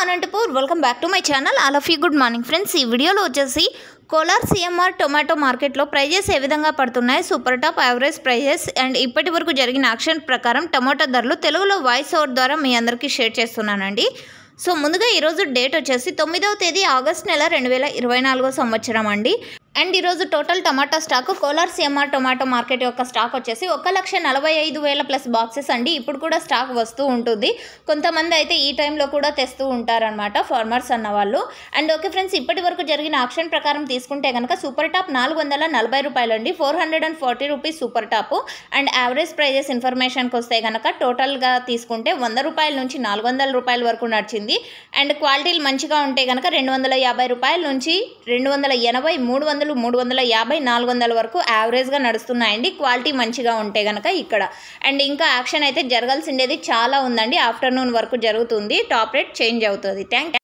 Anantapur welcome back to my channel. All of you good morning friends. ఈ వీడియోలో వచ్చేసి Kolar CMR tomato మార్కెట్లో prices ఏ విధంగా పడుతున్నాయి, super top, average prices and ఇప్పటి వరకు జరిగిన యాక్షన్ ప్రకారం టొమాటో ధరలు తెలుగులో వాయిస్ ఓవర్ ద్వారా మీ అందరికీ షేర్ చేస్తున్నానండి. సో ముందుగా ఈరోజు డేట్ వచ్చేసి 9వ తేదీ ఆగస్ట్ నెల 2024 సంవత్సరం అండి. అండ్ ఈరోజు total tomato stock Kolar CMR tomato market యొక్క స్టాక్ వచ్చేసి 1,45,000 ప్లస్ బాక్సెస్ అండి. ఇప్పుడు కూడా స్టాక్ వస్తూ ఉంటుంది. కొంతమంది అయితే ఈ టైంలో కూడా తెస్తూ ఉంటారనమాట ఫార్మర్స్ అన్న వాళ్ళు. అండ్ ఓకే ఫ్రెండ్స్, ఇప్పటి వరకు జరిగిన ఆక్షన్ ప్రకారం తీసుకుంటే కనుక సూపర్ టాప్ 440 రూపాయలు అండి, 440 rupees super top. And average prices ఇన్ఫర్మేషన్కి వస్తే కనుక టోటల్గా తీసుకుంటే 100 రూపాయల నుంచి 400 రూపాయల వరకు నడిచింది. అండ్ క్వాలిటీలు మంచిగా ఉంటే కనుక 250 రూపాయల నుంచి 280, 300, 350, 400 వరకు యావరేజ్గా నడుస్తున్నాయండి క్వాలిటీ మంచిగా ఉంటే కనుక ఇక్కడ. అండ్ ఇంకా యాక్షన్ అయితే జరగాల్సిండేది చాలా ఉందండి. ఆఫ్టర్నూన్ వరకు జరుగుతుంది, టాప్ రేట్ చేంజ్ అవుతుంది. థ్యాంక్